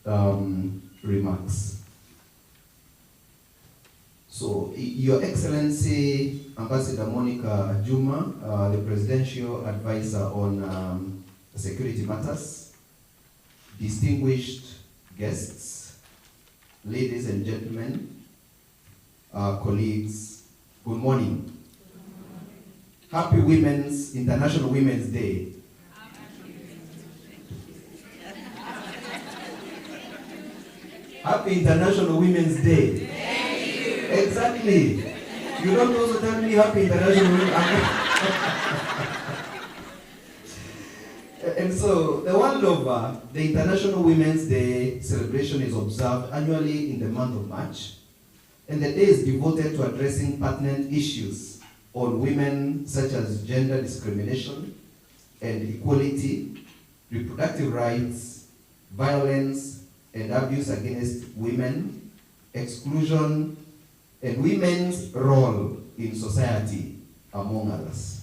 remarks. So, Your Excellency, Ambassador Monica Juma, the Presidential Advisor on Security Matters, distinguished guests, ladies and gentlemen, colleagues, good morning. Happy International Women's Day. Happy International Women's Day. Thank you. Exactly. You don't also tell me Happy International Women's Day. And so, the world over, the International Women's Day celebration is observed annually in the month of March, and the day is devoted to addressing pertinent issues on women, such as gender discrimination and equality, reproductive rights, violence and abuse against women, exclusion, and women's role in society, among others.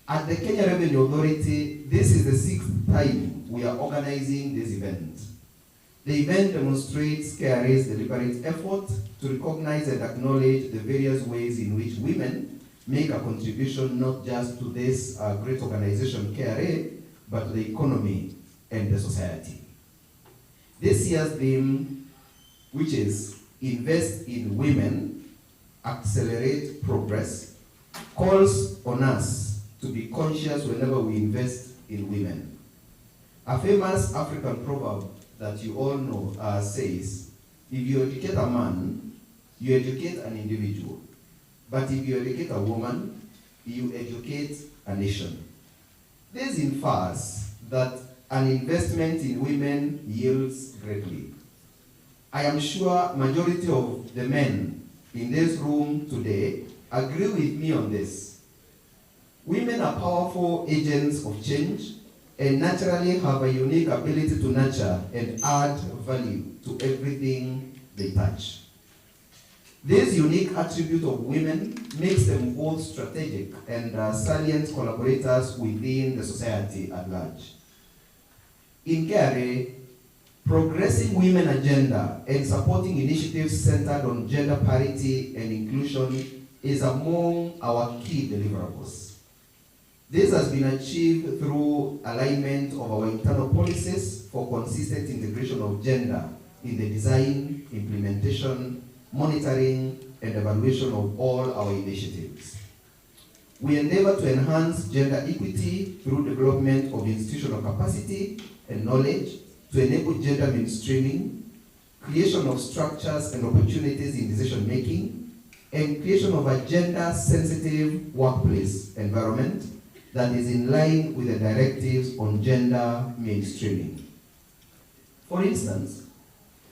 At the Kenya Revenue Authority, this is the 6th time we are organizing this event. The event demonstrates KRA's deliberate effort to recognize and acknowledge the various ways in which women make a contribution not just to this great organization, KRA, but to the economy and the society. This year's theme, which is Invest in Women, Accelerate Progress, calls on us to be conscious whenever we invest in women. A famous African proverb that you all know says, if you educate a man, you educate an individual. But if you educate a woman, you educate a nation. This infers that an investment in women yields greatly. I am sure majority of the men in this room today agree with me on this. Women are powerful agents of change and naturally have a unique ability to nurture and add value to everything they touch. This unique attribute of women makes them both strategic and salient collaborators within the society at large. In KRA, progressing women agenda and supporting initiatives centered on gender parity and inclusion is among our key deliverables. This has been achieved through alignment of our internal policies for consistent integration of gender in the design, implementation, monitoring, and evaluation of all our initiatives. We endeavor to enhance gender equity through development of institutional capacity and knowledge to enable gender mainstreaming, creation of structures and opportunities in decision-making, and creation of a gender-sensitive workplace environment that is in line with the directives on gender mainstreaming. For instance,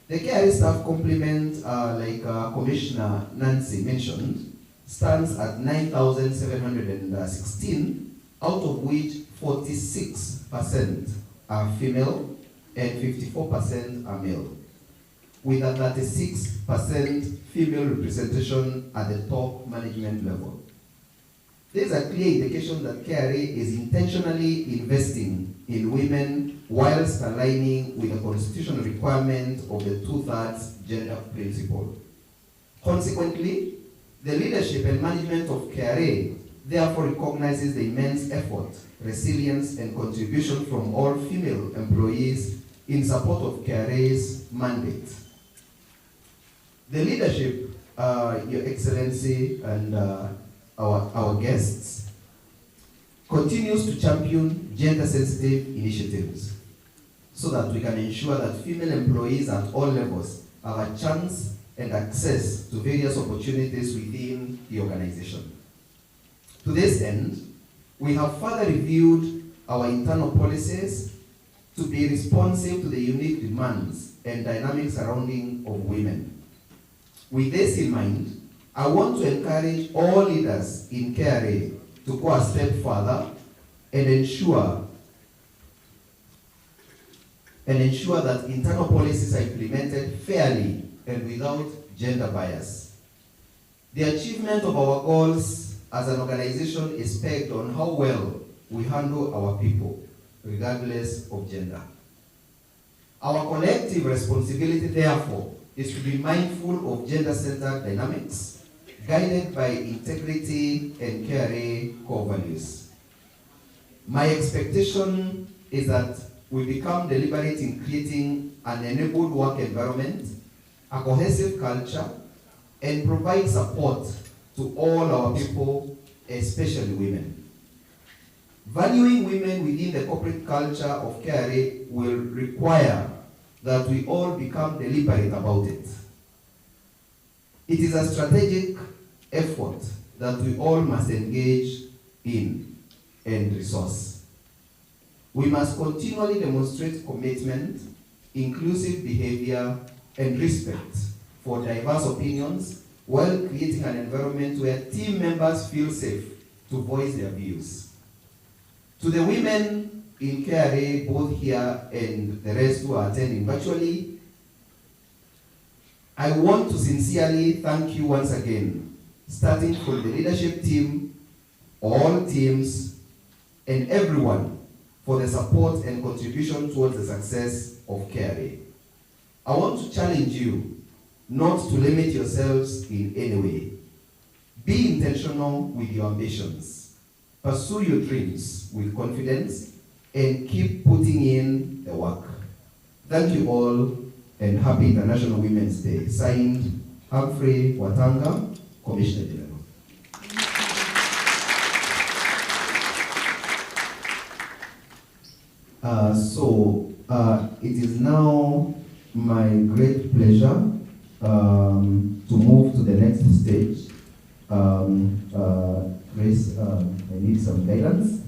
the KRA staff complement, like Commissioner Nancy mentioned, stands at 9,716, out of which 46% are female and 54% are male, with a 36% female representation at the top management level. There is a clear indication that KRA is intentionally investing in women whilst aligning with the constitutional requirement of the 2/3 gender principle. Consequently, the leadership and management of KRA therefore recognizes the immense effort, resilience, and contribution from all female employees in support of KRA's mandate. The leadership, Your Excellency, and our guests, continues to champion gender-sensitive initiatives so that we can ensure that female employees at all levels have a chance and access to various opportunities within the organization. To this end, we have further reviewed our internal policies to be responsive to the unique demands and dynamics surrounding of women. With this in mind, I want to encourage all leaders in KRA to go a step further and ensure that internal policies are implemented fairly and without gender bias. The achievement of our goals as an organization is pegged on how well we handle our people, regardless of gender. Our collective responsibility, therefore, is to be mindful of gender-centered dynamics, guided by integrity and KRA core values. My expectation is that we become deliberate in creating an enabled work environment, a cohesive culture, and provide support to all our people, especially women. Valuing women within the corporate culture of KRA will require that we all become deliberate about it. It is a strategic effort that we all must engage in and resource. We must continually demonstrate commitment, inclusive behavior, and respect for diverse opinions while creating an environment where team members feel safe to voice their views. To the women in KRA, both here and the rest who are attending virtually, I want to sincerely thank you once again, starting from the leadership team, all teams, and everyone for the support and contribution towards the success of KRA. I want to challenge you not to limit yourselves in any way. Be intentional with your ambitions. Pursue your dreams with confidence and keep putting in the work. Thank you all and happy International Women's Day. Signed, Humphrey Watanga, Commissioner General. It is now my great pleasure to move to the next stage. Grace, I need some guidance.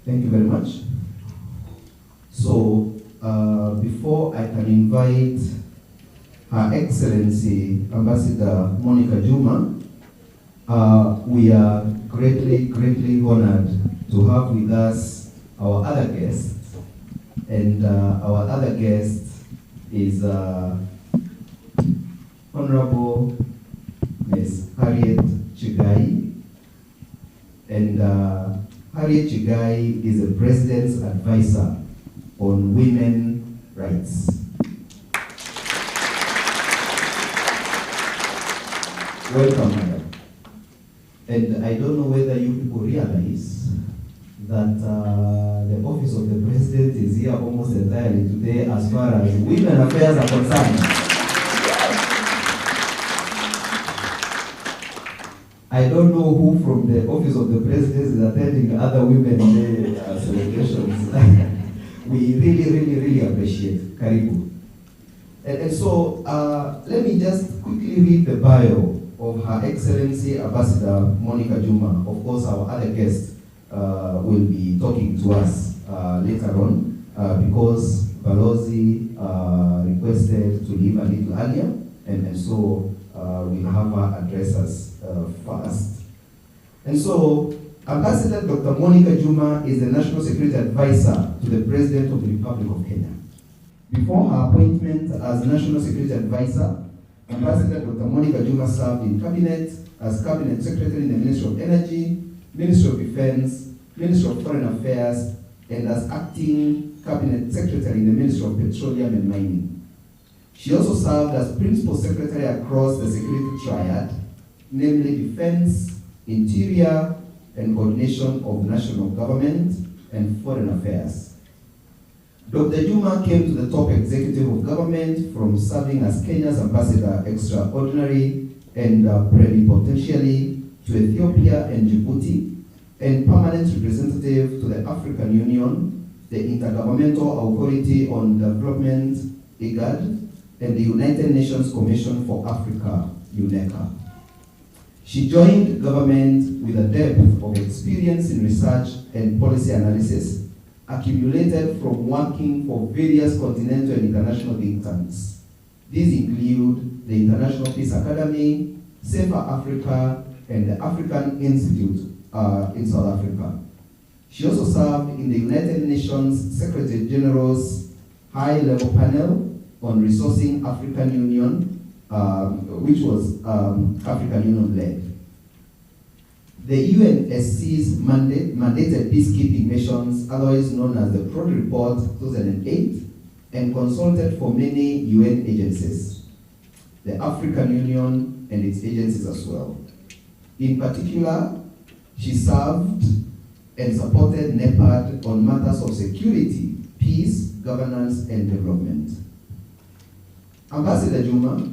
Thank you very much. So, before I can invite Her Excellency Ambassador Monica Juma, we are greatly honored to have with us our other guest. And our other guest is Honorable Ms. Harriet Chigai. And Harriet Chigai is the President's Advisor on Women Rights. Welcome, madam. And I don't know whether you people realize that the office of the President is here almost entirely today as far as women affairs are concerned. I don't know who from the office of the President is attending other Women's Day celebrations. We really appreciate Karibu. And so, let me just quickly read the bio of Her Excellency Ambassador Monica Juma. Of course, our other guest will be talking to us later on because Balozi requested to leave a little earlier, and so we'll have her address us first. And so, Ambassador Dr. Monica Juma is the National Security Advisor to the President of the Republic of Kenya. Before her appointment as National Security Advisor, Ambassador Dr. Monica Juma served in Cabinet as Cabinet Secretary in the Ministry of Energy, Ministry of Defense, Ministry of Foreign Affairs, and as Acting Cabinet Secretary in the Ministry of Petroleum and Mining. She also served as Principal Secretary across the Security Triad, namely Defense, Interior, and Coordination of National Government and Foreign Affairs. Dr. Juma came to the top executive of government from serving as Kenya's Ambassador Extraordinary and Plenipotentiary to Ethiopia and Djibouti, and Permanent Representative to the African Union, the Intergovernmental Authority on Development, IGAD, and the United Nations Commission for Africa, UNECA. She joined government with a depth of experience in research and policy analysis accumulated from working for various continental and international think tanks. These include the International Peace Academy, Safer Africa, and the African Institute in South Africa. She also served in the United Nations Secretary General's High-Level Panel on resourcing African Union, which was African Union led. The UNSC's mandated peacekeeping missions, otherwise known as the Prod Report 2008, and consulted for many UN agencies, the African Union and its agencies as well. In particular, she served and supported NEPAD on matters of security, peace, governance, and development. Ambassador Juma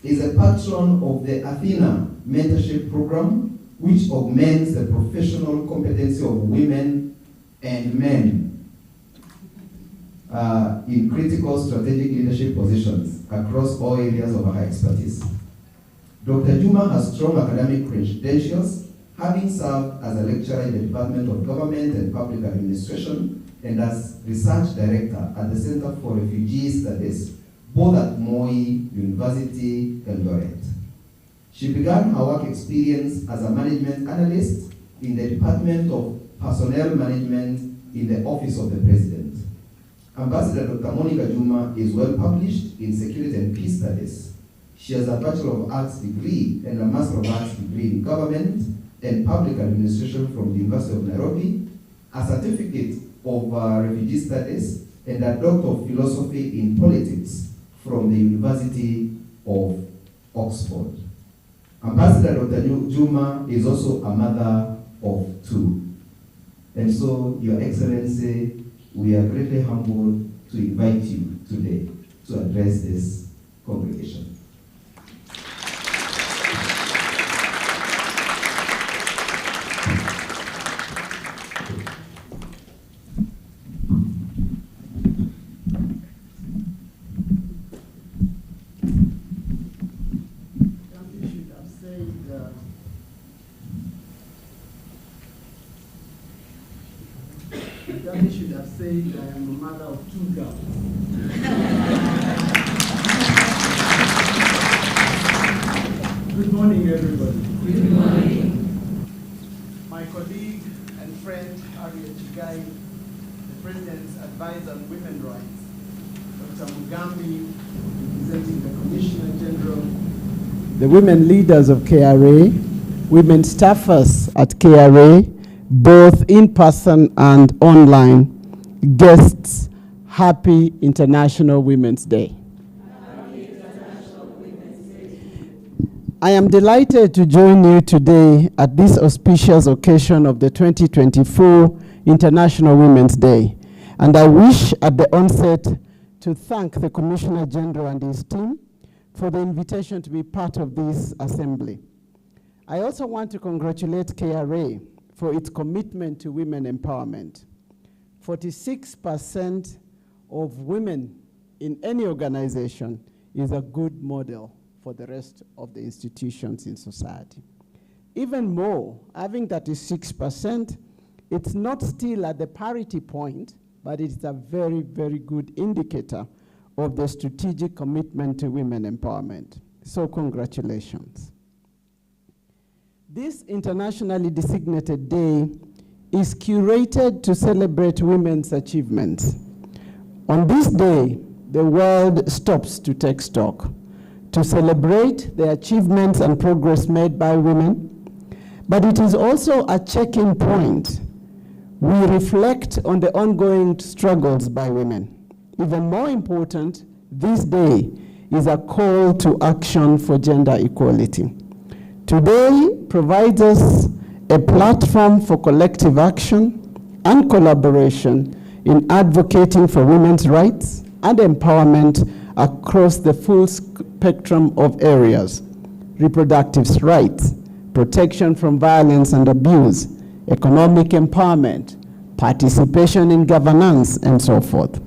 is a patron of the Athena Mentorship Program, which augments the professional competency of women and men in critical strategic leadership positions across all areas of her expertise. Dr. Juma has strong academic credentials, having served as a lecturer in the Department of Government and Public Administration and as research director at the Center for Refugee Studies, both at Moi University, Eldoret. She began her work experience as a management analyst in the Department of Personnel Management in the Office of the President. Ambassador Dr. Monica Juma is well published in Security and Peace Studies. She has a Bachelor of Arts degree and a Master of Arts degree in Government and Public Administration from the University of Nairobi, a Certificate of Refugee Studies, and a Doctor of Philosophy in Politics from the University of Oxford. Ambassador Dr. Juma is also a mother of two. And so, Your Excellency, we are greatly humbled to invite you today to address this congregation. Daddy should have said I am a mother of two girls. Good morning, everybody. Good morning. My colleague and friend, Harriet Chigai, the President's advisor on women's rights, Dr. Mugambi, representing the Commissioner General, the women leaders of KRA, women staffers at KRA, both in person and online, guests, happy International Women's Day. Happy International Women's Day. I am delighted to join you today at this auspicious occasion of the 2024 International Women's Day. And I wish at the onset to thank the Commissioner General and his team for the invitation to be part of this assembly. I also want to congratulate KRA for its commitment to women empowerment. 46% of women in any organization is a good model for the rest of the institutions in society. Even more, having 36%, it's not still at the parity point, but it's a very, very good indicator of the strategic commitment to women empowerment. So congratulations. This internationally designated day is curated to celebrate women's achievements. On this day, the world stops to take stock, to celebrate the achievements and progress made by women, but it is also a check-in point. We reflect on the ongoing struggles by women. Even more important, this day is a call to action for gender equality. Today provides us a platform for collective action and collaboration in advocating for women's rights and empowerment across the full spectrum of areas: reproductive rights, protection from violence and abuse, economic empowerment, participation in governance, and so forth.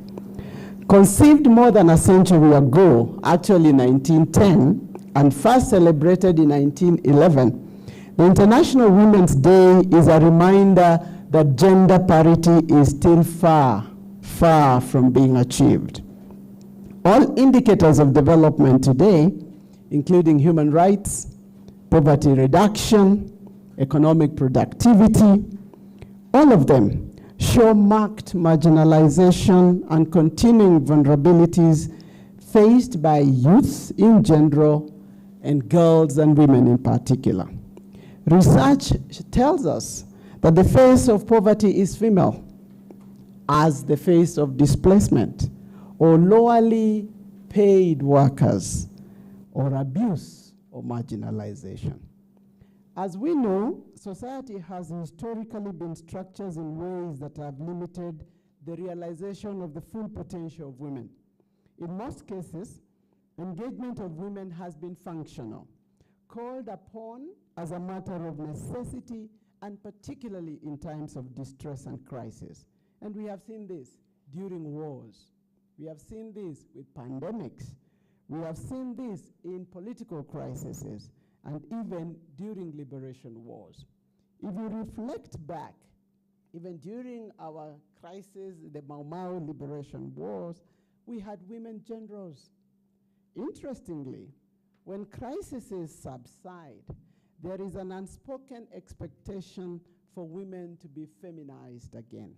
Conceived more than a century ago, actually 1910, and first celebrated in 1911, the International Women's Day is a reminder that gender parity is still far, far from being achieved. All indicators of development today, including human rights, poverty reduction, economic productivity, all of them show marked marginalization and continuing vulnerabilities faced by youths in general and girls and women in particular. Research tells us that the face of poverty is female, as the face of displacement or lowly paid workers or abuse or marginalization. As we know, society has historically been structured in ways that have limited the realization of the full potential of women. In most cases, engagement of women has been functional, called upon as a matter of necessity, and particularly in times of distress and crisis. And we have seen this during wars. We have seen this with pandemics. We have seen this in political crises, and even during liberation wars. If you reflect back, even during our crisis, the Mau Mau liberation wars, we had women generals. Interestingly, when crises subside, there is an unspoken expectation for women to be feminized again.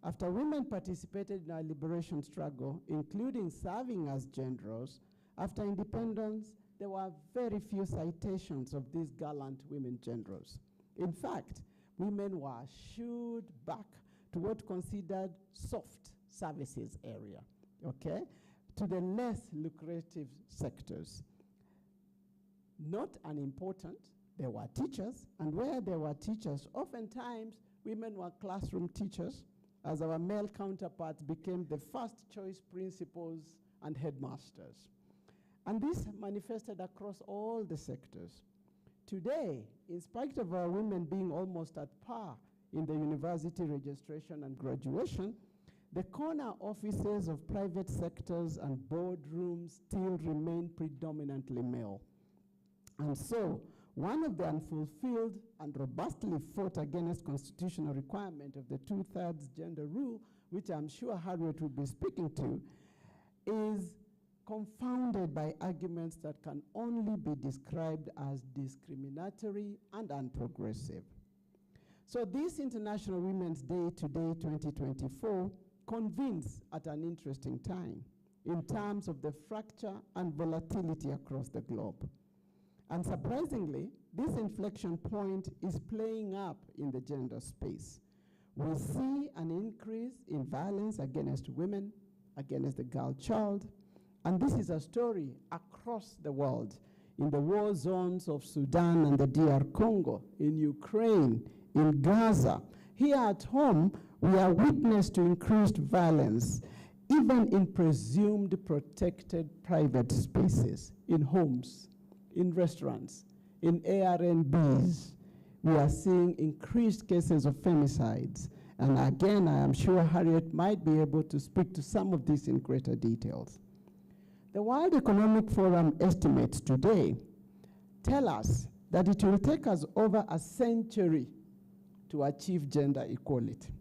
After women participated in our liberation struggle, including serving as generals, after independence, there were very few citations of these gallant women generals. In fact, women were shooed back to what considered soft services area, okay, to the less lucrative sectors. Not unimportant, there were teachers, and where there were teachers, oftentimes women were classroom teachers, as our male counterparts became the first choice principals and headmasters. And this manifested across all the sectors. Today, in spite of our women being almost at par in the university registration and graduation, the corner offices of private sectors and boardrooms still remain predominantly male. And so, one of the unfulfilled and robustly fought against constitutional requirement of the 2/3 gender rule, which I'm sure Harriet will be speaking to, is confounded by arguments that can only be described as discriminatory and unprogressive. So this International Women's Day today, 2024, convenes at an interesting time in terms of the fracture and volatility across the globe. And surprisingly, this inflection point is playing up in the gender space. We see an increase in violence against women, against the girl child, and this is a story across the world, in the war zones of Sudan and the DR Congo, in Ukraine, in Gaza. Here at home, we are witness to increased violence, even in presumed protected private spaces, in homes, in restaurants, in ARNBs. We are seeing increased cases of femicides. And again, I am sure Harriet might be able to speak to some of this in greater details. The World Economic Forum estimates today tell us that it will take us over a century to achieve gender equality.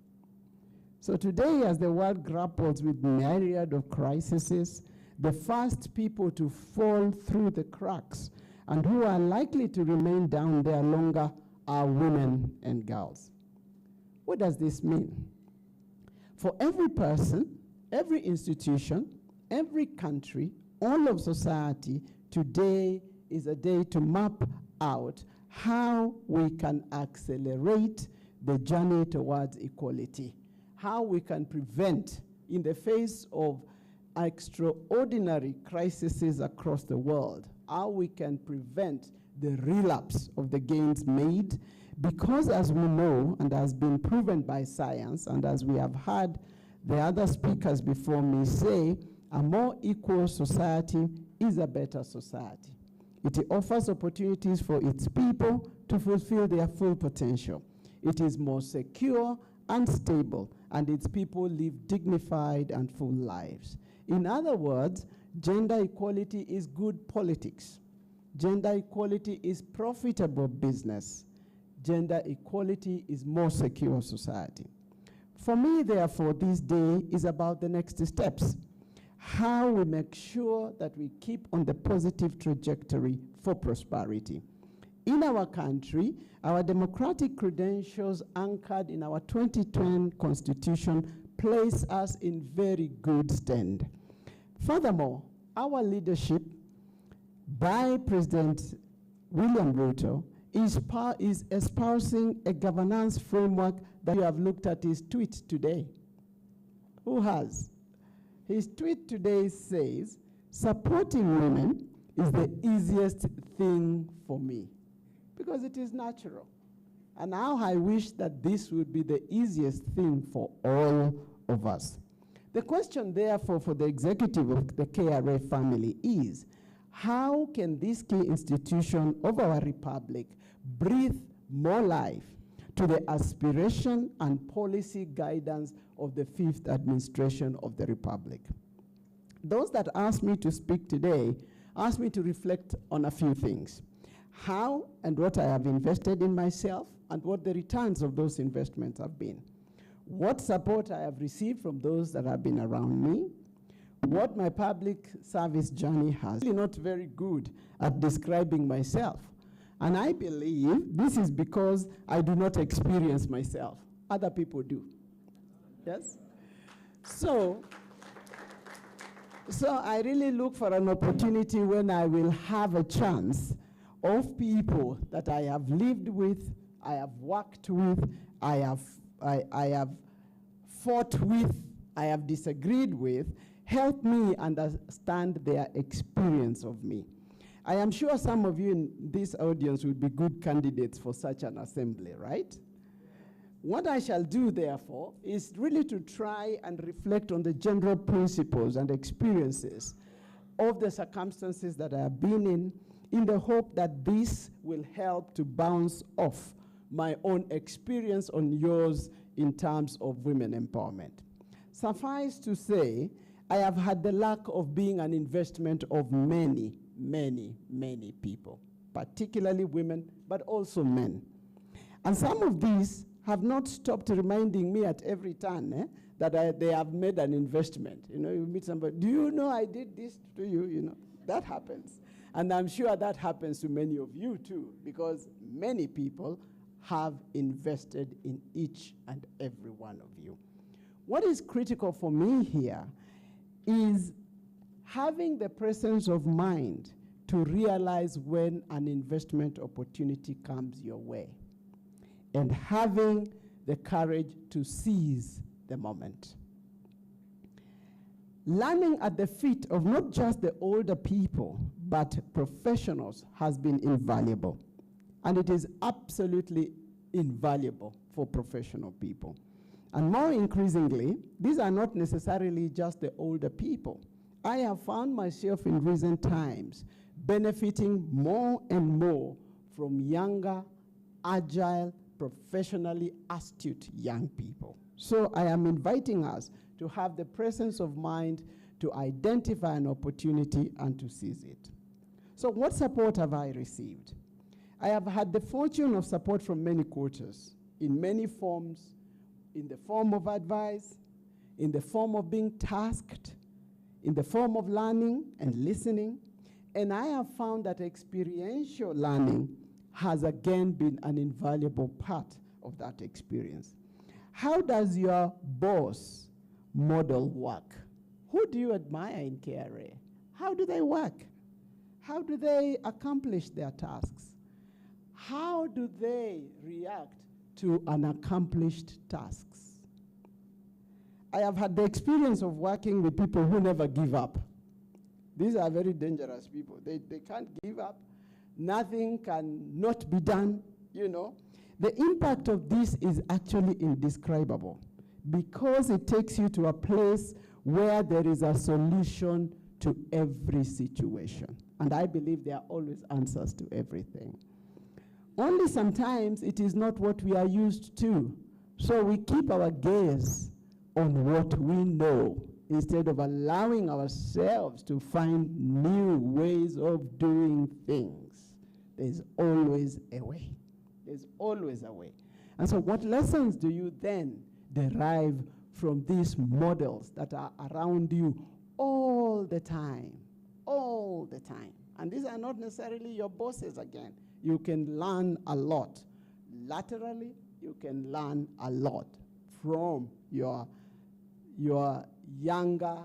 So today, as the world grapples with myriad of crises, the first people to fall through the cracks and who are likely to remain down there longer are women and girls. What does this mean? For every person, every institution, every country, all of society, today is a day to map out how we can accelerate the journey towards equality, how we can prevent, in the face of extraordinary crises across the world, how we can prevent the relapse of the gains made, because as we know, and has been proven by science, and as we have heard the other speakers before me say, a more equal society is a better society. It offers opportunities for its people to fulfill their full potential. It is more secure and stable, and its people live dignified and full lives. In other words, gender equality is good politics. Gender equality is profitable business. Gender equality is more secure society. For me, therefore, this day is about the next steps. How we make sure that we keep on the positive trajectory for prosperity. In our country, our democratic credentials anchored in our 2010 Constitution place us in very good stand. Furthermore, our leadership by President William Ruto is espousing a governance framework that you have looked at his tweet today. Who has? His tweet today says, supporting women is the easiest thing for me, because it is natural. And now I wish that this would be the easiest thing for all of us. The question, therefore, for the executive of the KRA family is, how can this key institution of our republic breathe more life to the aspiration and policy guidance of the fifth administration of the republic? Those that asked me to speak today asked me to reflect on a few things. How and what I have invested in myself and what the returns of those investments have been. What support I have received from those that have been around me. What my public service journey has. I'm not very good at describing myself. And I believe this is because I do not experience myself. Other people do. Yes? So I really look for an opportunity when I will have a chance of people that I have lived with, I have worked with, I have fought with, I have disagreed with, help me understand their experience of me. I am sure some of you in this audience would be good candidates for such an assembly, right? What I shall do, therefore, is really to try and reflect on the general principles and experiences of the circumstances that I have been in the hope that this will help to bounce off my own experience on yours in terms of women empowerment. Suffice to say, I have had the luck of being an investment of many, many, many people, particularly women, but also men. And some of these have not stopped reminding me at every turn that they have made an investment. You know, you meet somebody, do you know I did this to you? You know, that happens. And I'm sure that happens to many of you too, because many people have invested in each and every one of you. What is critical for me here is having the presence of mind to realize when an investment opportunity comes your way, and having the courage to seize the moment. Learning at the feet of not just the older people, but professionals has been invaluable. And it is absolutely invaluable for professional people. And more increasingly, these are not necessarily just the older people. I have found myself in recent times benefiting more and more from younger, agile, professionally astute young people. So I am inviting us to have the presence of mind to identify an opportunity and to seize it. So what support have I received? I have had the fortune of support from many quarters, in many forms, in the form of advice, in the form of being tasked, in the form of learning and listening. And I have found that experiential learning has again been an invaluable part of that experience. How does your boss model work? Who do you admire in KRA? How do they work? How do they accomplish their tasks? How do they react to unaccomplished tasks? I have had the experience of working with people who never give up. These are very dangerous people. They can't give up. Nothing can not be done, you know. The impact of this is actually indescribable because it takes you to a place where there is a solution to every situation. And I believe there are always answers to everything. Only sometimes it is not what we are used to. So we keep our gaze on what we know instead of allowing ourselves to find new ways of doing things. There's always a way. There's always a way. And so what lessons do you then derive from these models that are around you all the time? All the time. And these are not necessarily your bosses again. You can learn a lot. Laterally, you can learn a lot from your younger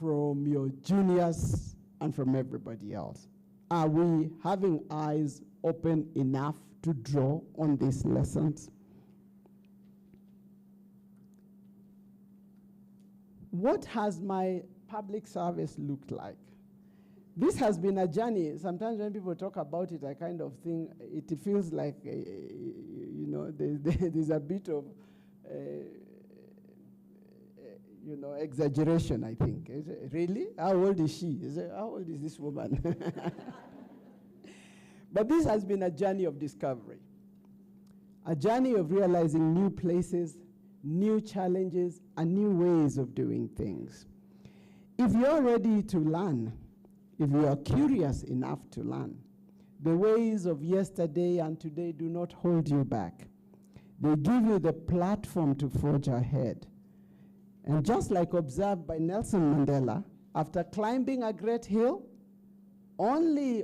from your juniors, and from everybody else. Are we having eyes open enough to draw on these lessons? What has my public service looked like? This has been a journey. Sometimes when people talk about it, I kind of think it feels like, there's a bit of, exaggeration, I think. Is it, really? How old is she? How old is this woman? But this has been a journey of discovery, a journey of realizing new places, new challenges, and new ways of doing things. If you're ready to learn, if you are curious enough to learn, the ways of yesterday and today do not hold you back. They give you the platform to forge ahead. And just like observed by Nelson Mandela, after climbing a great hill, only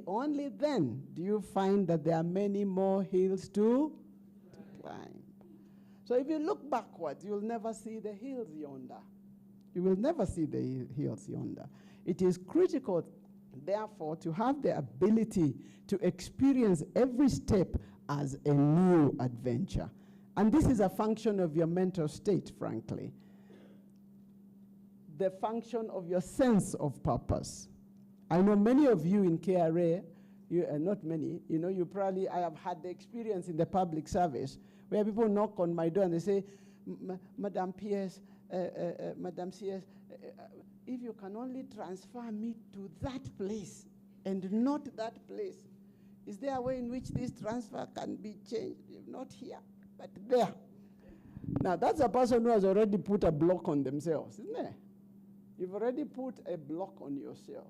then do you find that there are many more hills to climb. So if you look backwards, you'll never see the hills yonder. You will never see the hills yonder. It is critical, therefore, to have the ability to experience every step as a new adventure. And this is a function of your mental state, frankly. The function of your sense of purpose. I know many of you in KRA, not many, you probably, I have had the experience in the public service where people knock on my door and they say, Madam PS, Madam CS, if you can only transfer me to that place and not that place, is there a way in which this transfer can be changed? Not here, but there. Now, that's a person who has already put a block on themselves, isn't it? You've already put a block on yourself.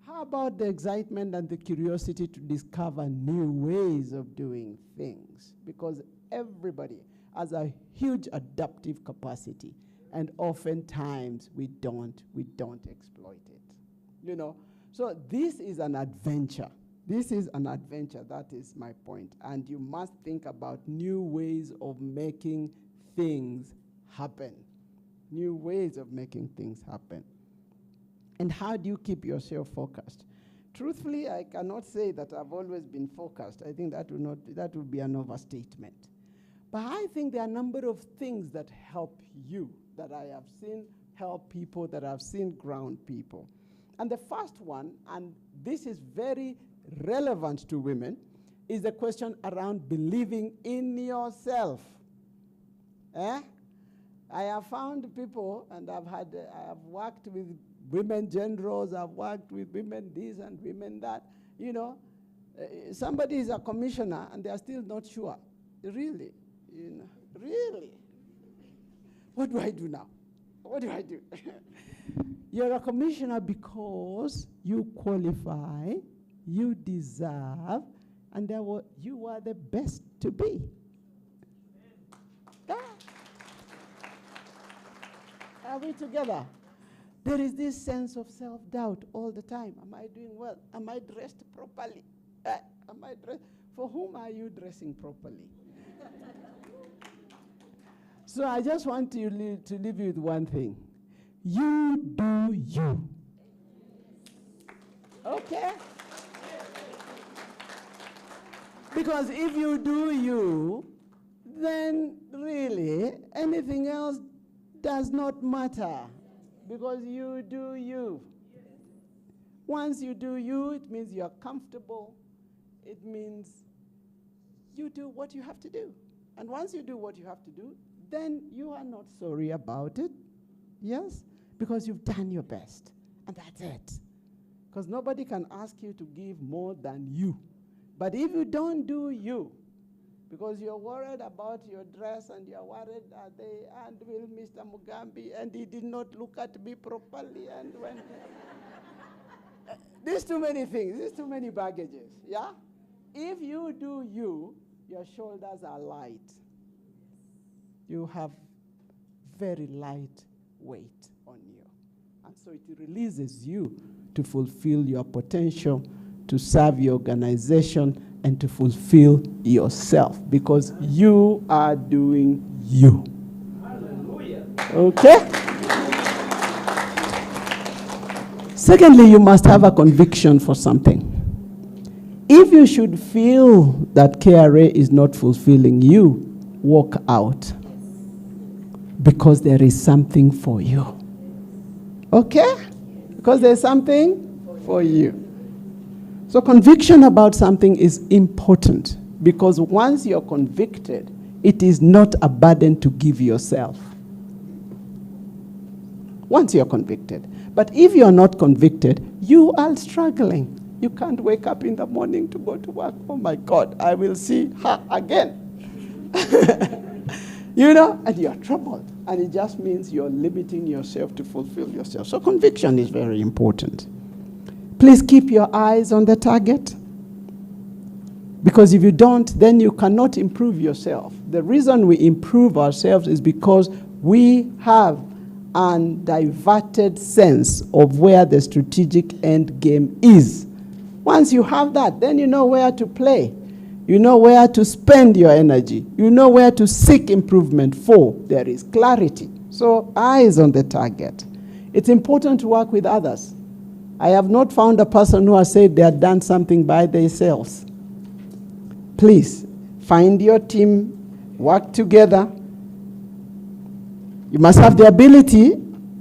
How about the excitement and the curiosity to discover new ways of doing things? Because everybody has a huge adaptive capacity, and oftentimes we don't exploit it. So this is an adventure. This is an adventure, that is my point. And you must think about new ways of making things happen. New ways of making things happen. And how do you keep yourself focused? Truthfully, I cannot say that I've always been focused. I think that would be an overstatement. But I think there are a number of things that help you, that I have seen help people, that I've seen ground people. And the first one, and this is very relevant to women, is the question around believing in yourself. I have found people, and I have worked with women generals, I've worked with women this and women that. Somebody is a commissioner and they are still not sure. Really? Really? What do I do now? What do I do? You're a commissioner because you qualify, you deserve, and you are the best to be. Are we together? There is this sense of self-doubt all the time. Am I doing well? Am I dressed properly? Am I dressed? For whom are you dressing properly? So I just want to leave you with one thing. You do you. Okay? Because if you do you, then really anything else does not matter. Because you do you. Yes. Once you do you, it means you're comfortable. It means you do what you have to do. And once you do what you have to do, then you are not sorry about it. Yes? Because you've done your best. And that's it. Because nobody can ask you to give more than you. But if you don't do you, because you're worried about your dress and you're worried, and will Mr. Mugambi, and he did not look at me properly, and when... There's too many things, there's too many baggages, yeah? If you do you, your shoulders are light. You have very light weight on you. And so it releases you to fulfill your potential, to serve your organization, and to fulfill yourself, because you are doing you. Hallelujah. Okay? Secondly, you must have a conviction for something. If you should feel that KRA is not fulfilling you, walk out. Because there is something for you. Okay? Because there's something for you. So conviction about something is important, because once you're convicted, it is not a burden to give yourself. Once you're convicted. But if you're not convicted, you are struggling. You can't wake up in the morning to go to work. Oh my God, I will see her again. You know, and you're troubled. And it just means you're limiting yourself to fulfill yourself. So conviction is very important. Please keep your eyes on the target. Because if you don't, then you cannot improve yourself. The reason we improve ourselves is because we have a diverted sense of where the strategic end game is. Once you have that, then you know where to play. You know where to spend your energy. You know where to seek improvement for. There is clarity. So eyes on the target. It's important to work with others. I have not found a person who has said they have done something by themselves. Please, find your team, work together. You must have the ability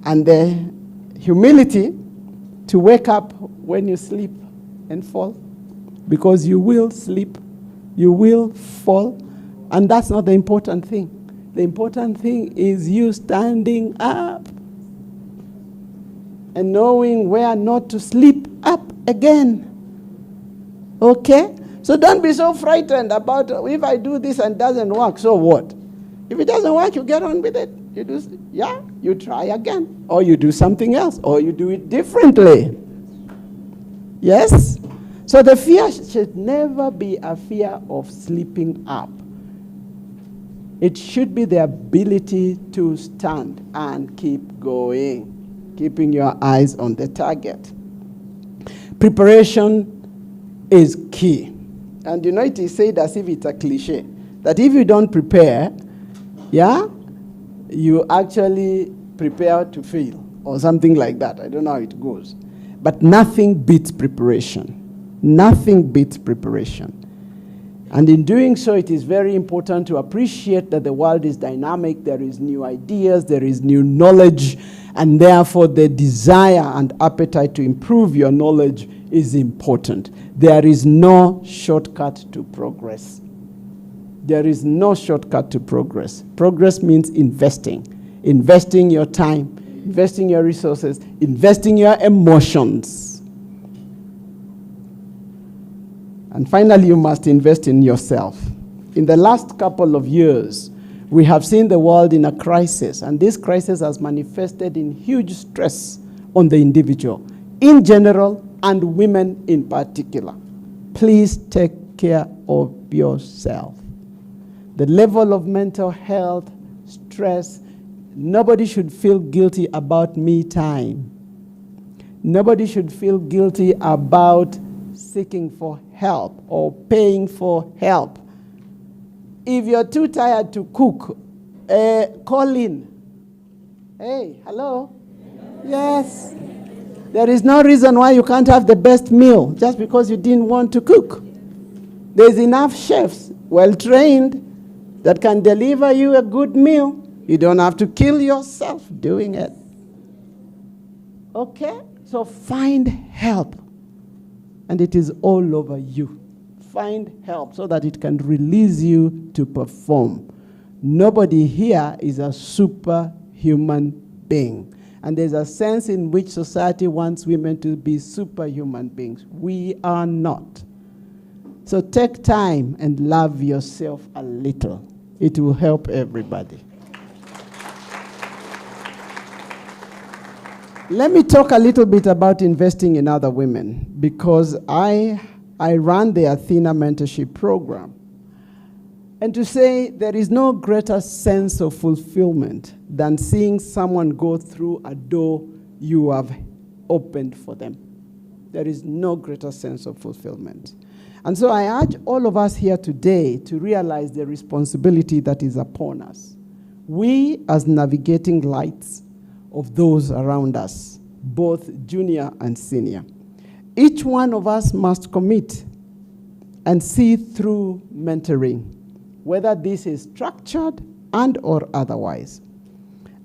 and the humility to wake up when you sleep and fall. Because you will sleep, you will fall, and that's not the important thing. The important thing is you standing up and knowing where not to sleep up again. Okay? So don't be so frightened about if I do this and it doesn't work, so what? If it doesn't work, you get on with it. You try again. Or you do something else. Or you do it differently. Yes? So the fear should never be a fear of sleeping up. It should be the ability to stand and keep going. Keeping your eyes on the target. Preparation is key. And you know, it is said as if it's a cliche, that if you don't prepare, you actually prepare to fail, or something like that. I don't know how it goes. But nothing beats preparation. Nothing beats preparation. And in doing so, it is very important to appreciate that the world is dynamic, there is new ideas, there is new knowledge, and therefore the desire and appetite to improve your knowledge is important. There is no shortcut to progress. There is no shortcut to progress. Progress means investing. Investing your time, investing your resources, investing your emotions. And finally, you must invest in yourself. In the last couple of years, we have seen the world in a crisis, and this crisis has manifested in huge stress on the individual in general and women in particular. Please take care of yourself. The level of mental health, stress, nobody should feel guilty about me time. Nobody should feel guilty about seeking for help or paying for help. If you're too tired to cook, call in. Hey, hello? Yes. There is no reason why you can't have the best meal just because you didn't want to cook. There's enough chefs, well-trained, that can deliver you a good meal. You don't have to kill yourself doing it. Okay? So find help. And it is all over you. Find help so that it can release you to perform. Nobody here is a superhuman being. And there's a sense in which society wants women to be superhuman beings. We are not. So take time and love yourself a little. It will help everybody. Let me talk a little bit about investing in other women, because I run the Athena Mentorship Program. And to say there is no greater sense of fulfillment than seeing someone go through a door you have opened for them. There is no greater sense of fulfillment. And so I urge all of us here today to realize the responsibility that is upon us. We, as navigating lights of those around us, both junior and senior. Each one of us must commit and see through mentoring, whether this is structured and or otherwise.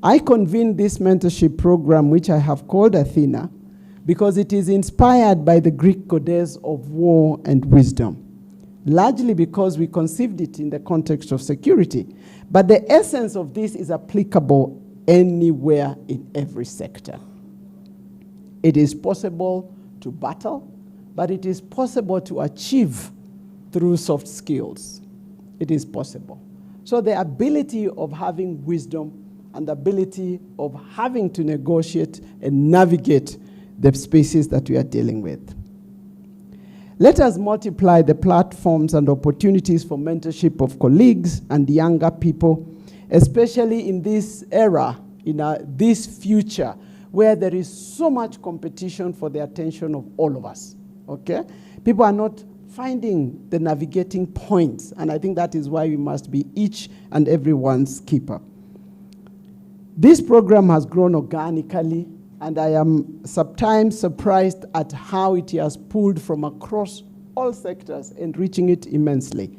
I convened this mentorship program, which I have called Athena, because it is inspired by the Greek goddess of war and wisdom, largely because we conceived it in the context of security. But the essence of this is applicable anywhere in every sector. It is possible to battle, but it is possible to achieve through soft skills. It is possible. So the ability of having wisdom and the ability of having to negotiate and navigate the spaces that we are dealing with. Let us multiply the platforms and opportunities for mentorship of colleagues and younger people, especially in this era, in this future, where there is so much competition for the attention of all of us, okay? People are not finding the navigating points, and I think that is why we must be each and everyone's keeper. This program has grown organically, and I am sometimes surprised at how it has pulled from across all sectors, enriching it immensely.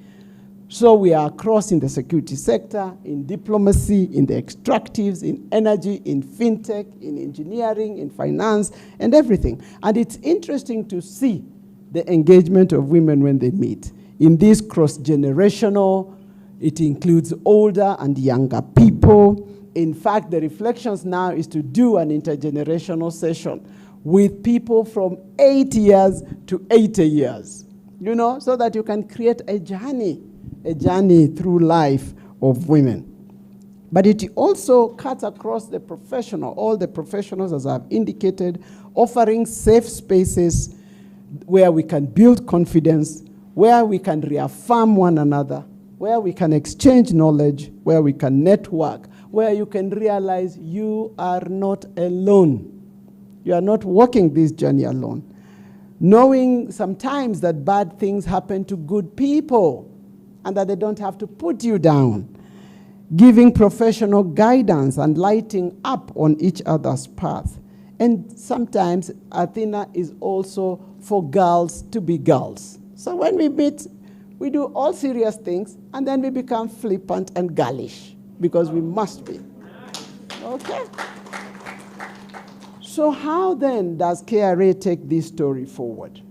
So we are across in the security sector, in diplomacy, in the extractives, in energy, in fintech, in engineering, in finance, and everything. And it's interesting to see the engagement of women when they meet. In this cross-generational, it includes older and younger people. In fact, the reflections now is to do an intergenerational session with people from 8 years to 80 years, you know, so that you can create a journey through life of women. But it also cuts across the professional, all the professionals, as I've indicated, offering safe spaces where we can build confidence, where we can reaffirm one another, where we can exchange knowledge, where we can network, where you can realize you are not alone. You are not walking this journey alone. Knowing sometimes that bad things happen to good people and that they don't have to put you down. Giving professional guidance and lighting up on each other's path. And sometimes Athena is also for girls to be girls. So when we meet, we do all serious things, and then we become flippant and girlish, because we must be. Okay? So how then does KRA take this story forward?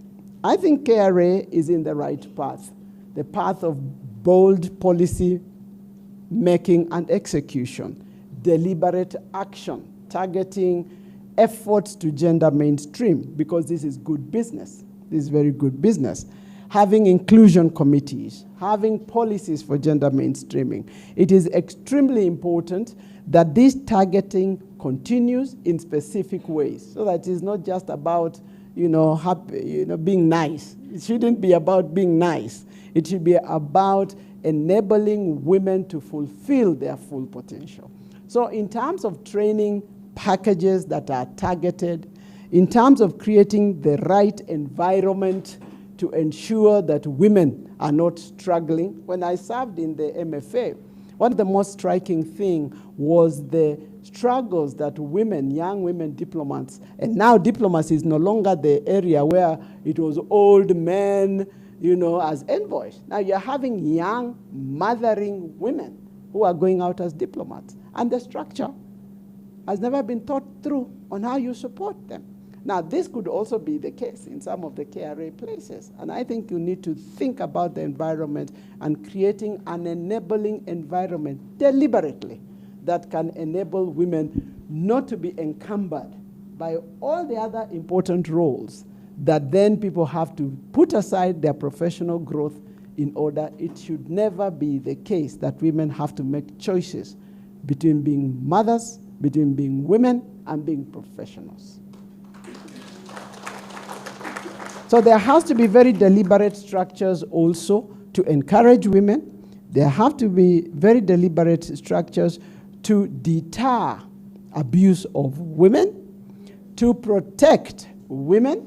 I think KRA is in the right path, the path of bold policy making and execution, deliberate action, targeting efforts to gender mainstream, because this is good business. This is very good business. Having inclusion committees, having policies for gender mainstreaming. It is extremely important that this targeting continues in specific ways, so that it's not just about, being nice. It shouldn't be about being nice. It should be about enabling women to fulfill their full potential. So in terms of training packages that are targeted, in terms of creating the right environment to ensure that women are not struggling. When I served in the MFA, one of the most striking thing was the struggles that women, young women diplomats, and now diplomacy is no longer the area where it was old men, as envoys. Now you're having young, mothering women who are going out as diplomats. And the structure has never been thought through on how you support them. Now, this could also be the case in some of the KRA places. And I think you need to think about the environment and creating an enabling environment deliberately that can enable women not to be encumbered by all the other important roles that then people have to put aside their professional growth in order. It should never be the case that women have to make choices between being mothers, between being women, and being professionals. So there has to be very deliberate structures also to encourage women. There have to be very deliberate structures to deter abuse of women, to protect women,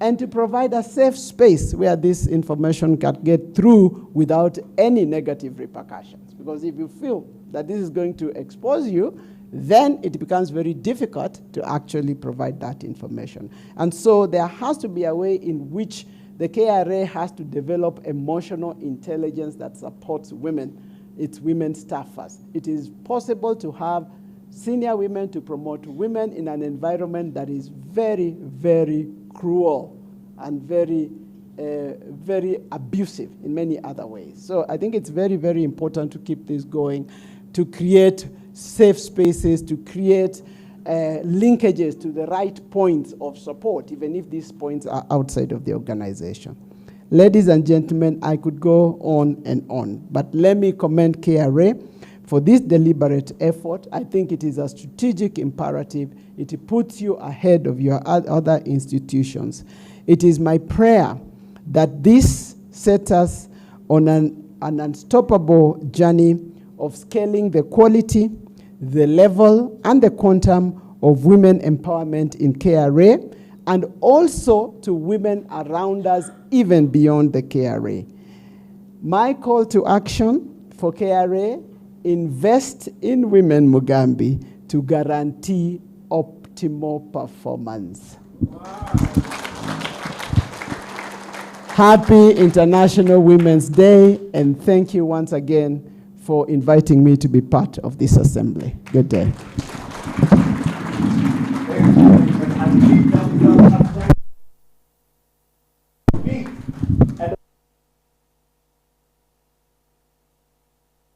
and to provide a safe space where this information can get through without any negative repercussions. Because if you feel that this is going to expose you, then it becomes very difficult to actually provide that information. And so there has to be a way in which the KRA has to develop emotional intelligence that supports women, its women staffers. It is possible to have senior women to promote women in an environment that is very, very cruel and very, very abusive in many other ways. So I think it's very, very important to keep this going, to create safe spaces, to create linkages to the right points of support, even if these points are outside of the organization. Ladies and gentlemen, I could go on and on, but let me commend KRA for this deliberate effort. I think it is a strategic imperative. It puts you ahead of your other institutions. It is my prayer that this sets us on an unstoppable journey of scaling the quality, the level, and the quantum of women empowerment in KRA, and also to women around us, even beyond the KRA. My call to action for KRA: invest in Women Mugambi to guarantee optimal performance. Wow. Happy International Women's Day, and thank you once again for inviting me to be part of this assembly. Good day.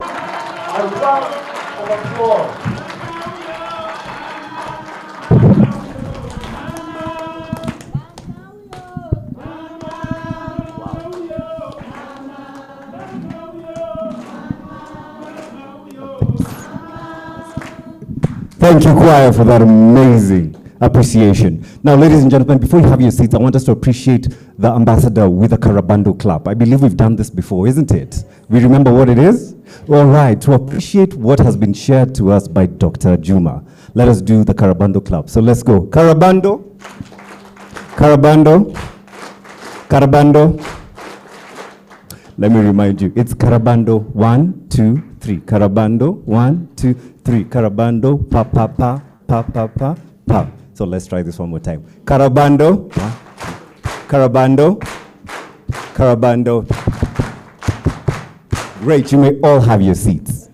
A round of applause. Thank you, choir, for that amazing appreciation. Now, ladies and gentlemen, before you have your seats, I want us to appreciate the ambassador with the Karabando clap. I believe we've done this before, isn't it? We remember what it is? All right, to appreciate what has been shared to us by Dr. Juma, let us do the Karabando clap. So let's go. Karabando, Karabando, Karabando. Let me remind you, it's Karabando, 1, 2, 3. Karabando, 1, 2, 3. Karabando, pa, pa, pa, pa, pa, pa, pa. So let's try this one more time. Karabando, Karabando, Karabando. Great, you may all have your seats.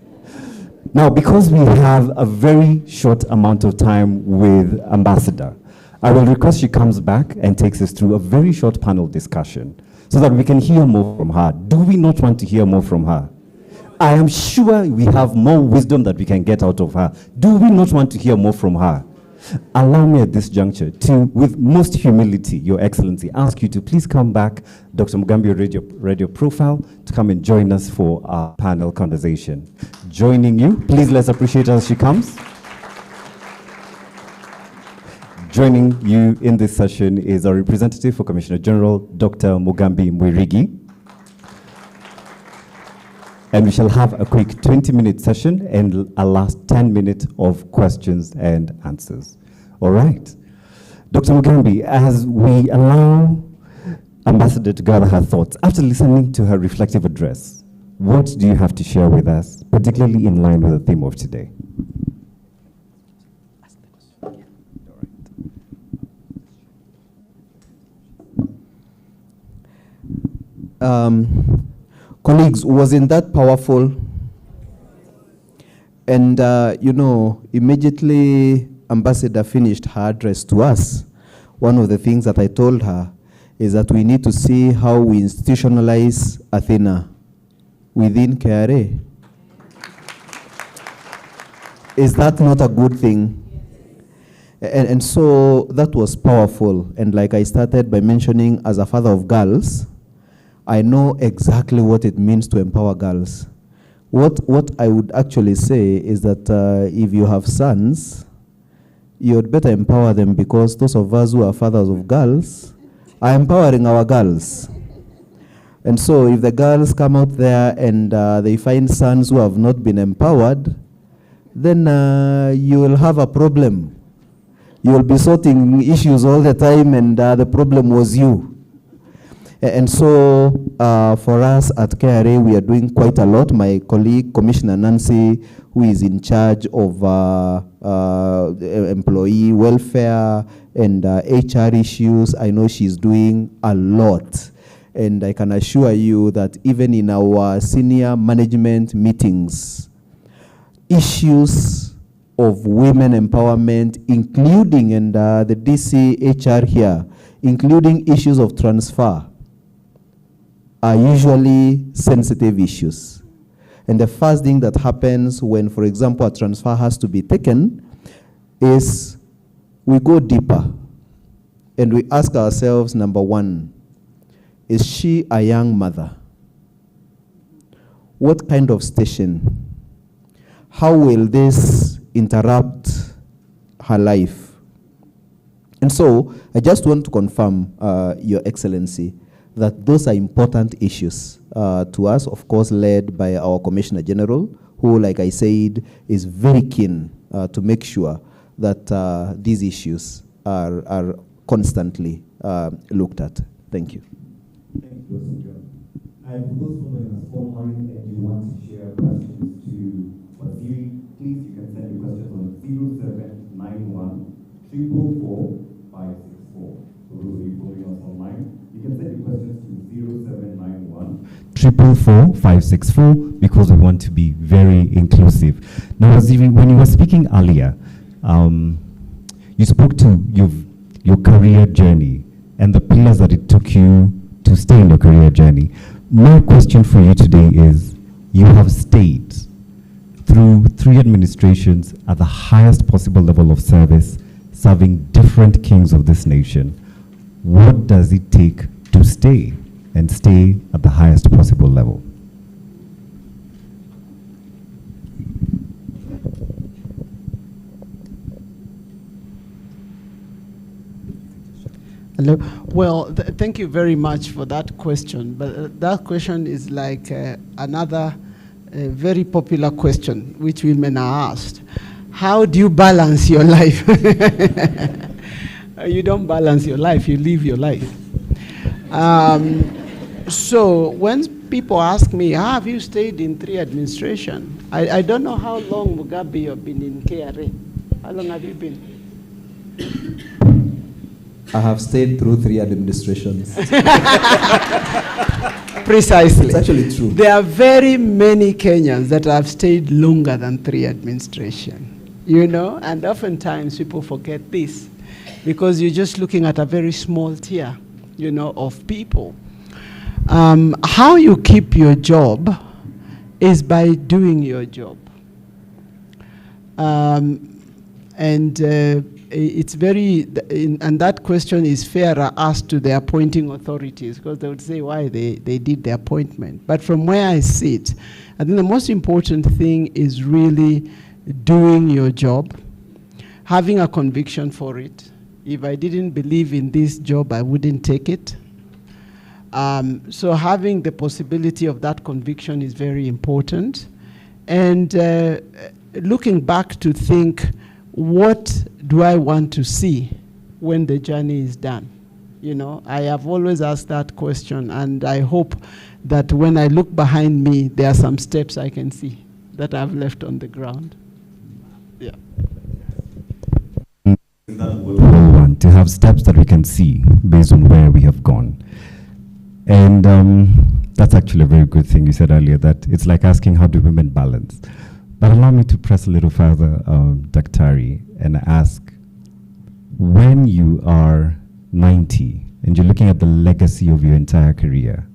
Now, because we have a very short amount of time with Ambassador, I will request she comes back and takes us through a very short panel discussion so that we can hear more from her. Do we not want to hear more from her? I am sure we have more wisdom that we can get out of her. Do we not want to hear more from her? Allow me at this juncture to, with most humility, Your Excellency, ask you to please come back, Dr. Mugambi Radio Profile, to come and join us for our panel conversation. Joining you, please let's appreciate her as she comes. Joining you in this session is our representative for Commissioner General, Dr. Mugambi Mwirigi. And we shall have a quick 20-minute session and a last 10 minutes of questions and answers. All right. Dr. Mugambi, as we allow Ambassador to gather her thoughts, after listening to her reflective address, what do you have to share with us, particularly in line with the theme of today? Colleagues, wasn't that powerful? And, immediately Ambassador finished her address to us. One of the things that I told her is that we need to see how we institutionalize Athena within KRA. Is that not a good thing? And so that was powerful. And like I started by mentioning, as a father of girls, I know exactly what it means to empower girls. What I would actually say is that if you have sons, you'd better empower them, because those of us who are fathers of girls are empowering our girls. And so if the girls come out there and they find sons who have not been empowered, then you will have a problem. You will be sorting issues all the time, and the problem was you. And so for us at KRA, we are doing quite a lot. My colleague, Commissioner Nancy, who is in charge of employee welfare and HR issues, I know she's doing a lot. And I can assure you that even in our senior management meetings, issues of women empowerment, including, and the DC HR here, including issues of transfer, are usually sensitive issues. And the first thing that happens when, for example, a transfer has to be taken is we go deeper and we ask ourselves, number one, is she a young mother? What kind of station? How will this interrupt her life? And so I just want to confirm, Your Excellency, that those are important issues to us, of course, led by our Commissioner General, who, like I said, is very keen to make sure that these issues are constantly looked at. Thank you. Thank you, Mr. I propose following a small line, and you want to share questions to Waziri, please, you can send your questions on 0791 444 564. For those of you following us online, you can send your questions to 0791 444 564 because we want to be very inclusive. Now, Waziri, when you were speaking earlier, you spoke to your career journey and the pillars that it took you to stay in your career journey. My question for you today is, you have stayed through 3 administrations at the highest possible level of service, serving different kings of this nation. What does it take to stay and stay at the highest possible level? Hello. Well, thank you very much for that question. But that question is like another very popular question which women are asked. How do you balance your life? You don't balance your life, you live your life. So when people ask me, how have you stayed in 3 administrations? I don't know how long, Mugabe, you've been in KRA. How long have you been? I have stayed through 3 administrations. Precisely. It's actually true. There are very many Kenyans that have stayed longer than 3 administrations, you know, and oftentimes people forget this because you're just looking at a very small tier, you know, of people. How you keep your job is by doing your job. It's very, and that question is fairer asked to the appointing authorities because they would say why they did the appointment. But from where I sit, I think the most important thing is really doing your job, having a conviction for it. If I didn't believe in this job, I wouldn't take it. So having the possibility of that conviction is very important. And looking back to think, what do I want to see when the journey is done? You know, I have always asked that question, and I hope that when I look behind me, there are some steps I can see that I've left on the ground. Yeah. That what we all want, to have steps that we can see based on where we have gone. And that's actually a very good thing you said earlier, that it's like asking how do women balance. But allow me to press a little further, Daktari, and ask, when you are 90 and you're looking at the legacy of your entire career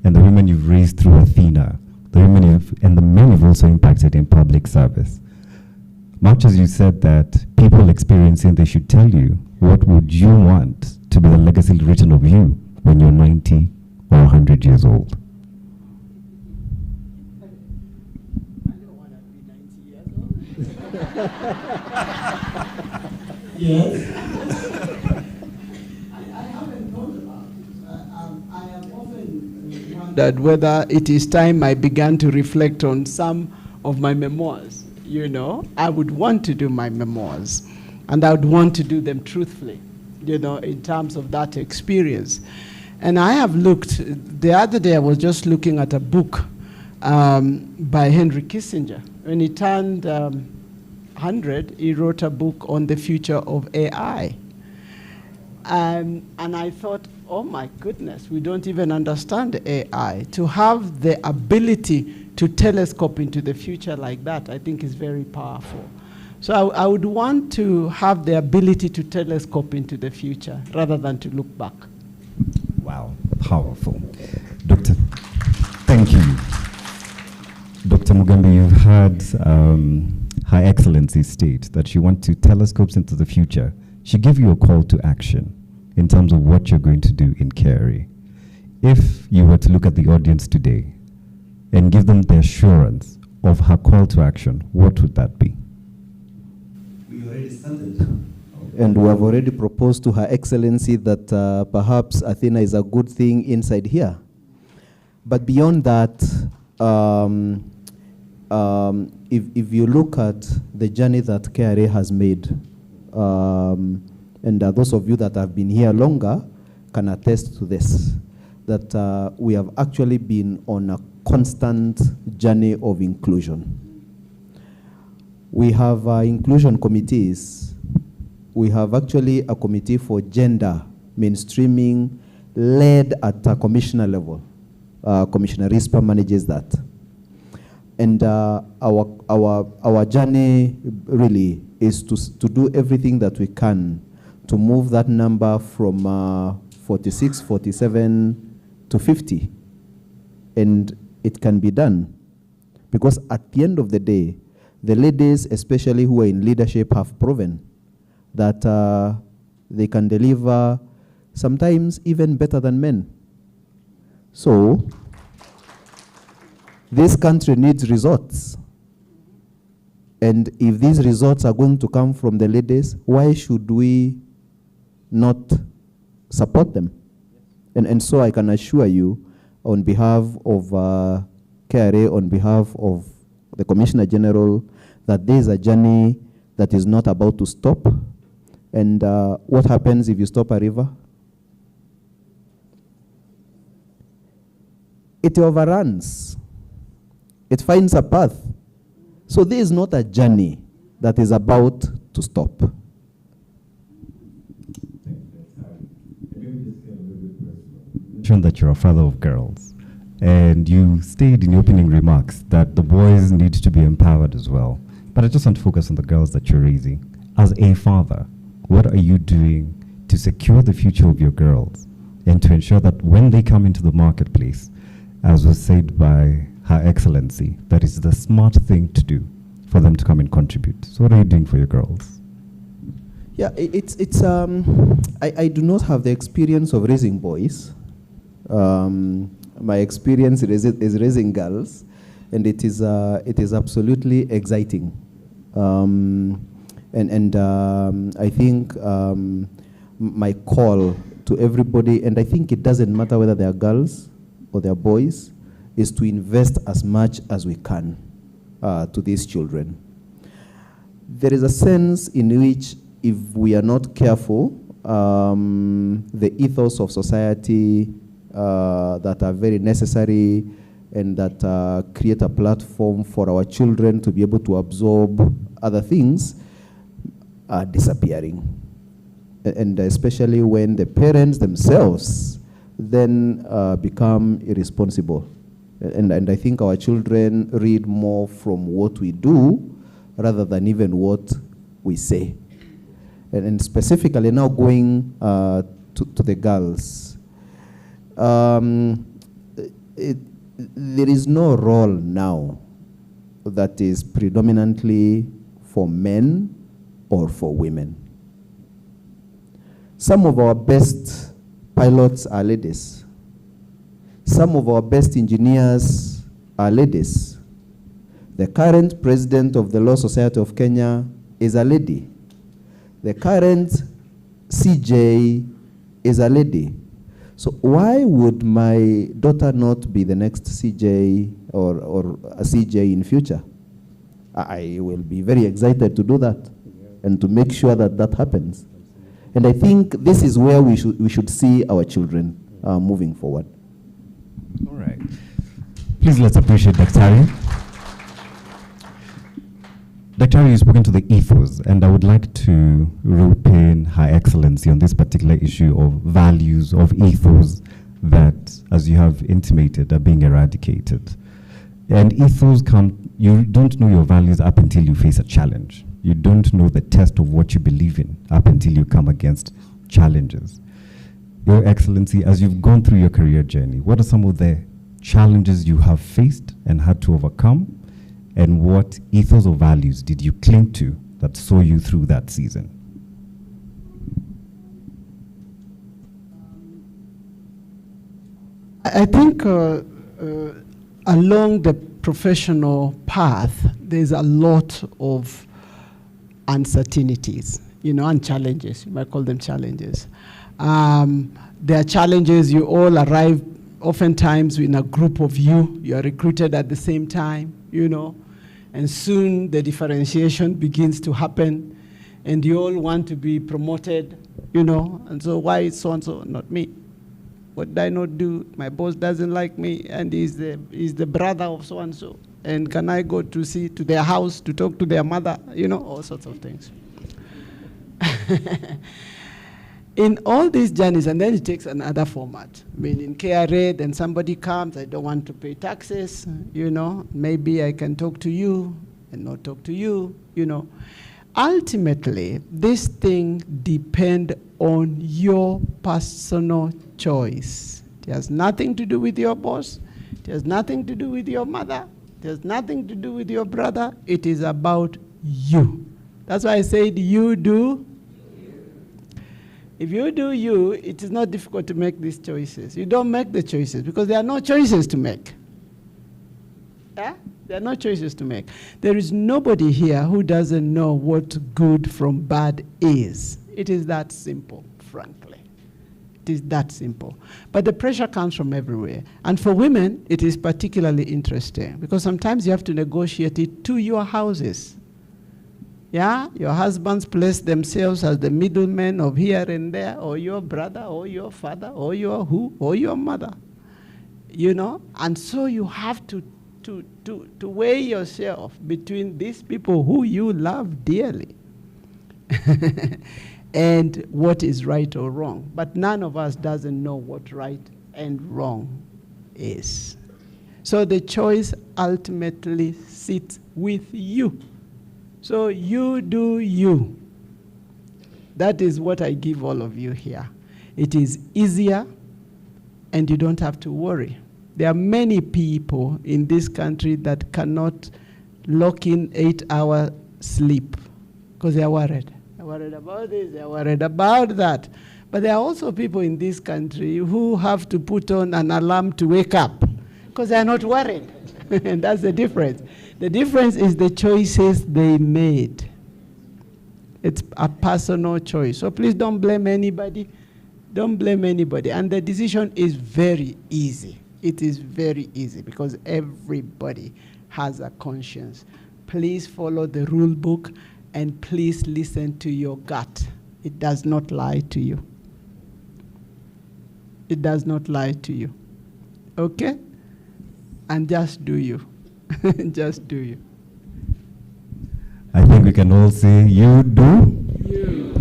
and the women you've raised through Athena, the women and the men you've also impacted in public service, much as you said that people experiencing they should tell you, what would you want to be the legacy written of you when you're 90 or 100 years old? Yes. I haven't thought about it. I have often wondered whether it is time I began to reflect on some of my memoirs. You know, I would want to do my memoirs, and I would want to do them truthfully, you know, in terms of that experience. And I have looked, the other day I was just looking at a book by Henry Kissinger. When he turned 100, he wrote a book on the future of AI. And I thought, oh my goodness, we don't even understand AI. To have the ability to telescope into the future like that, I think is very powerful. So I would want to have the ability to telescope into the future rather than to look back. Wow, powerful. Doctor, thank you. Dr. Mugambi, you've heard Her Excellency state that she wants to telescope into the future. She gave you a call to action in terms of what you're going to do in KRA. If you were to look at the audience today and give them the assurance of her call to action, what would that be? We already started. And we have already proposed to Her Excellency that perhaps Athena is a good thing inside here. But beyond that, if you look at the journey that KRA has made, and those of you that have been here longer can attest to this, that we have actually been on a constant journey of inclusion. We have inclusion committees. We have actually a committee for gender mainstreaming led at a commissioner level. Commissioner Rispa manages that. And our journey really is to do everything that we can to move that number from 46, 47 to 50. And it can be done. Because at the end of the day, the ladies, especially who are in leadership, have proven that they can deliver sometimes even better than men. So, this country needs results. And if these results are going to come from the ladies, why should we not support them? And so I can assure you, on behalf of KRA, on behalf of the Commissioner General, that there is a journey that is not about to stop. And what happens if you stop a river? It overruns. It finds a path. So there is not a journey that is about to stop. Mentioned that you're a father of girls, and you stated in your opening remarks that the boys need to be empowered as well. But I just want to focus on the girls that you're raising. As a father, what are you doing to secure the future of your girls and to ensure that when they come into the marketplace, as was said by Her Excellency, that is the smart thing to do for them to come and contribute? So what are you doing for your girls? Yeah, I do not have the experience of raising boys. My experience is raising girls, and it is absolutely exciting. I think my call to everybody, and I think it doesn't matter whether they are girls or they are boys, is to invest as much as we can to these children. There is a sense in which if we are not careful, the ethos of society that are very necessary and that create a platform for our children to be able to absorb other things are disappearing. And especially when the parents themselves then become irresponsible. And I think our children read more from what we do rather than even what we say. And specifically now going to the girls. There is no role now that is predominantly for men or for women. Some of our best pilots are ladies. Some of our best engineers are ladies. The current president of the Law Society of Kenya is a lady. The current CJ is a lady. So why would my daughter not be the next CJ or a CJ in future? I will be very excited to do that and to make sure that that happens. And I think this is where we should see our children. moving forward. All right. Please let's appreciate Daktari. Daktari, you've spoken to the ethos, and I would like to rope in Her Excellency on this particular issue of values, of ethos that, as you have intimated, are being eradicated. And ethos you don't know your values up until you face a challenge. You don't know the test of what you believe in up until you come against challenges. Your Excellency, as you've gone through your career journey, what are some of the challenges you have faced and had to overcome? And what ethos or values did you cling to that saw you through that season? I think along the professional path, there's a lot of uncertainties, and challenges. You might call them challenges. There are challenges. You all arrive oftentimes in a group of you. You are recruited at the same time, and soon the differentiation begins to happen, and you all want to be promoted, and so why is so-and-so not me? What did I not do? My boss doesn't like me, and he's the brother of so-and-so. And can I go to their house to talk to their mother? All sorts of things. In all these journeys, and then it takes another format. In KRA, then somebody comes, I don't want to pay taxes, maybe I can talk to you and not talk to you, Ultimately, this thing depends on your personal choice. It has nothing to do with your boss. It has nothing to do with your mother. It has nothing to do with your brother. It is about you. That's why I said you do. If you do you, it is not difficult to make these choices. You don't make the choices because there are no choices to make. Yeah? There are no choices to make. There is nobody here who doesn't know what good from bad is. It is that simple, frankly. It is that simple. But the pressure comes from everywhere. And for women, it is particularly interesting because sometimes you have to negotiate it to your houses. Yeah? Your husbands place themselves as the middlemen of here and there, or your brother, or your father, or your who, or your mother. And so you have to weigh yourself between these people who you love dearly and what is right or wrong. But none of us doesn't know what right and wrong is. So the choice ultimately sits with you. So you do you. That is what I give all of you here. It is easier and you don't have to worry. There are many people in this country that cannot lock in 8-hour sleep because they are worried. They're worried about this, they're worried about that. But there are also people in this country who have to put on an alarm to wake up because they are not worried. And that's the difference. The difference is the choices they made. It's a personal choice. So please don't blame anybody. Don't blame anybody. And the decision is very easy. It is very easy because everybody has a conscience. Please follow the rule book and please listen to your gut. It does not lie to you. It does not lie to you. Okay? And just do you. Just do you. I think we can all say, you do.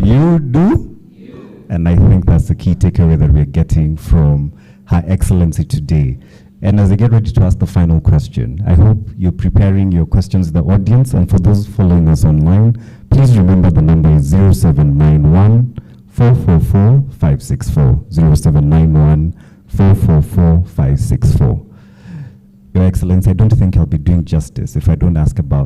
You do. And I think that's the key takeaway that we're getting from Her Excellency today. And as I get ready to ask the final question, I hope you're preparing your questions to the audience. And for those following us online, please remember the number is 0791 444 564. 0791 444 564. Your Excellency, I don't think I'll be doing justice if I don't ask about